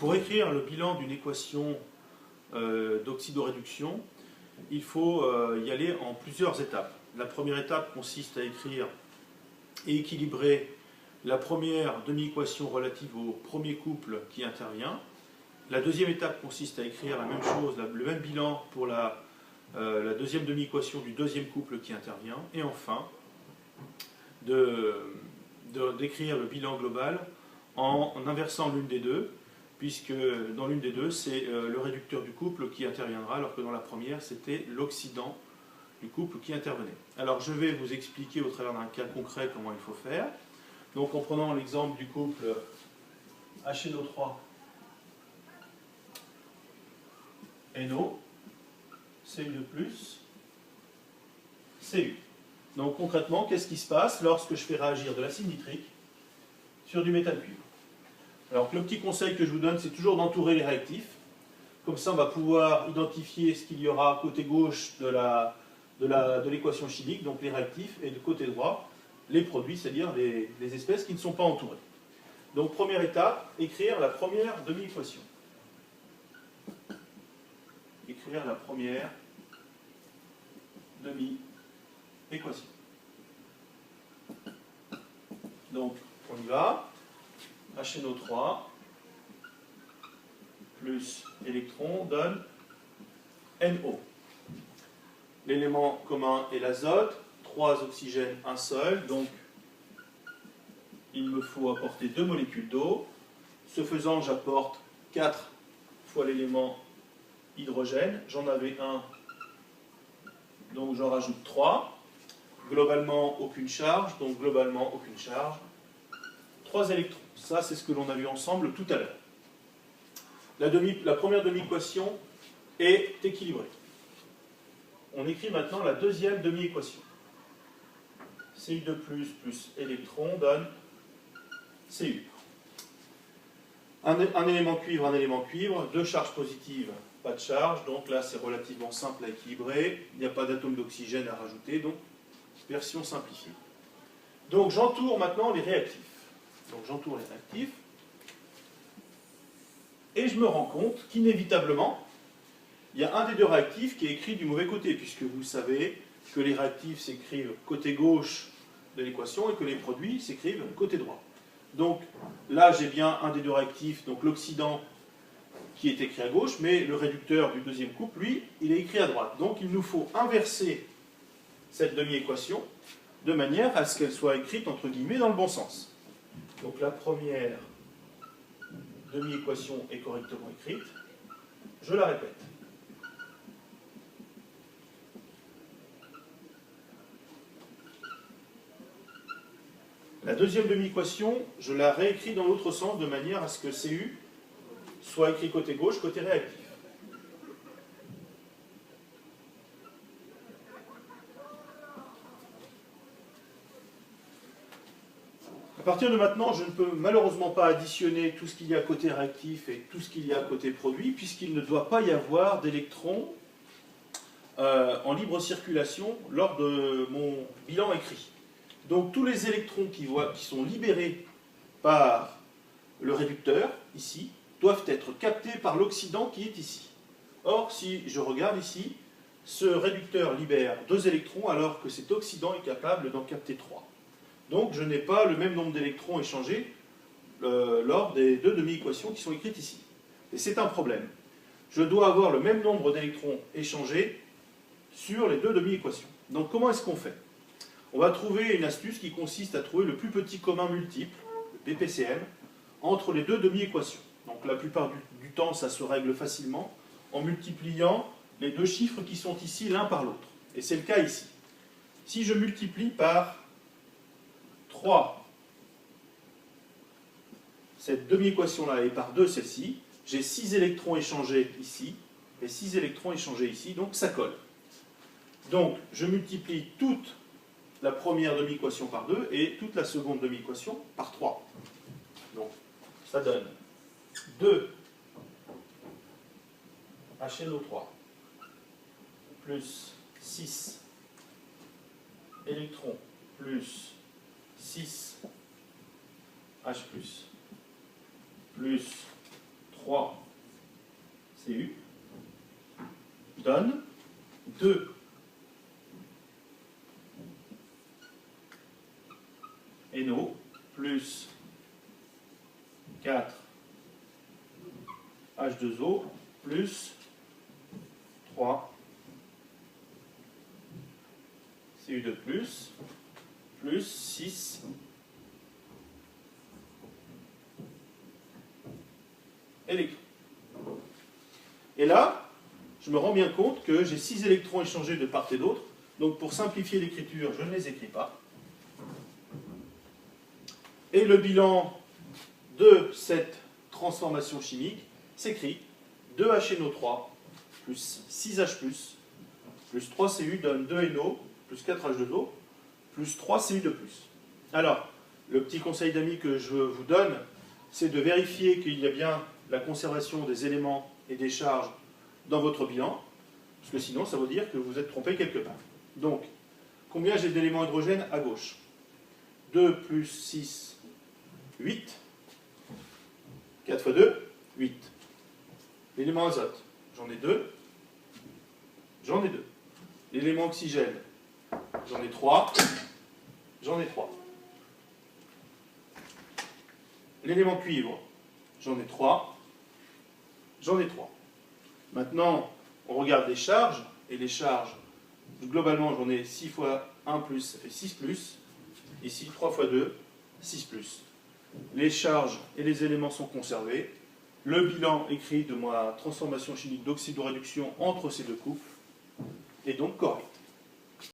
Pour écrire le bilan d'une équation d'oxydoréduction, il faut y aller en plusieurs étapes. La première étape consiste à écrire et équilibrer la première demi-équation relative au premier couple qui intervient. La deuxième étape consiste à écrire la même chose, le même bilan pour la deuxième demi-équation du deuxième couple qui intervient. Et enfin, d'écrire le bilan global en inversant l'une des deux, puisque dans l'une des deux, c'est le réducteur du couple qui interviendra, alors que dans la première, c'était l'oxydant du couple qui intervenait. Alors je vais vous expliquer au travers d'un cas concret comment il faut faire. Donc en prenant l'exemple du couple HNO3 NO, Cu2+, Cu. Donc concrètement, qu'est-ce qui se passe lorsque je fais réagir de l'acide nitrique sur du métal cuivre? Alors le petit conseil que je vous donne, c'est toujours d'entourer les réactifs. Comme ça, on va pouvoir identifier ce qu'il y aura côté gauche de l'équation chimique, donc les réactifs, et de côté droit, les produits, c'est-à-dire les espèces qui ne sont pas entourées. Donc première étape, écrire la première demi-équation. Écrire la première demi-équation. Donc, on y va. HNO3 plus électron donne NO. L'élément commun est l'azote, 3 oxygènes, un seul, donc il me faut apporter 2 molécules d'eau. Ce faisant, j'apporte 4 fois l'élément hydrogène. J'en avais un, donc j'en rajoute 3. Globalement, aucune charge, donc globalement, aucune charge. 3 électrons. Ça, c'est ce que l'on a vu ensemble tout à l'heure. La première demi-équation est équilibrée. On écrit maintenant la deuxième demi-équation. Cu2+, plus électron donne Cu. Un élément cuivre, 2 charges positives, pas de charge, donc là c'est relativement simple à équilibrer, il n'y a pas d'atome d'oxygène à rajouter, donc version simplifiée. Donc j'entoure maintenant les réactifs. Donc j'entoure les réactifs, et je me rends compte qu'inévitablement, il y a un des deux réactifs qui est écrit du mauvais côté, puisque vous savez que les réactifs s'écrivent côté gauche de l'équation et que les produits s'écrivent côté droit. Donc là, j'ai bien un des deux réactifs, donc l'oxydant, qui est écrit à gauche, mais le réducteur du deuxième couple, lui, il est écrit à droite. Donc il nous faut inverser cette demi-équation de manière à ce qu'elle soit écrite, entre guillemets, dans le bon sens. Donc la première demi-équation est correctement écrite. Je la répète. La deuxième demi-équation, je la réécris dans l'autre sens de manière à ce que Cu soit écrit côté gauche, côté réactif. À partir de maintenant, je ne peux malheureusement pas additionner tout ce qu'il y a côté réactif et tout ce qu'il y a côté produit, puisqu'il ne doit pas y avoir d'électrons en libre circulation lors de mon bilan écrit. Donc tous les électrons qui sont libérés par le réducteur, ici, doivent être captés par l'oxydant qui est ici. Or, si je regarde ici, ce réducteur libère 2 électrons alors que cet oxydant est capable d'en capter 3. Donc je n'ai pas le même nombre d'électrons échangés lors des 2 demi-équations qui sont écrites ici. Et c'est un problème. Je dois avoir le même nombre d'électrons échangés sur les 2 demi-équations. Donc comment est-ce qu'on fait? On va trouver une astuce qui consiste à trouver le plus petit commun multiple, le PPCM, entre les 2 demi-équations. Donc la plupart du temps, ça se règle facilement en multipliant les 2 chiffres qui sont ici l'un par l'autre. Et c'est le cas ici. Si je multiplie par 3 cette demi-équation-là et par 2 celle-ci, j'ai 6 électrons échangés ici et 6 électrons échangés ici, donc ça colle. Donc je multiplie toute la première demi-équation par 2 et toute la seconde demi-équation par 3. Donc ça donne 2 HNO3 plus 6 électrons plus 6 H+, plus 3 Cu donne 2 NO plus 4 H2O plus 3 Cu2 plus 6 électrons. Et là, je me rends bien compte que j'ai 6 électrons échangés de part et d'autre. Donc pour simplifier l'écriture, je ne les écris pas. Et le bilan de cette transformation chimique s'écrit 2HNO3 plus 6H+, plus 3Cu donne 2NO, plus 4H2O, plus 3Cu2+. Alors, le petit conseil d'amis que je vous donne, c'est de vérifier qu'il y a bien la conservation des éléments et des charges dans votre bilan, parce que sinon ça veut dire que vous êtes trompé quelque part. Donc, combien j'ai d'éléments hydrogène à gauche? 2 plus 6, 8. 4 fois 2, 8. L'élément azote, j'en ai 2. J'en ai 2. L'élément oxygène, j'en ai 3. J'en ai 3. L'élément cuivre, j'en ai 3. J'en ai 3. Maintenant, on regarde les charges, et les charges, globalement, j'en ai 6 fois 1 plus, ça fait 6 plus. Ici, 3 fois 2, 6 plus. Les charges et les éléments sont conservés. Le bilan écrit de ma transformation chimique d'oxydoréduction entre ces deux couples est donc correct.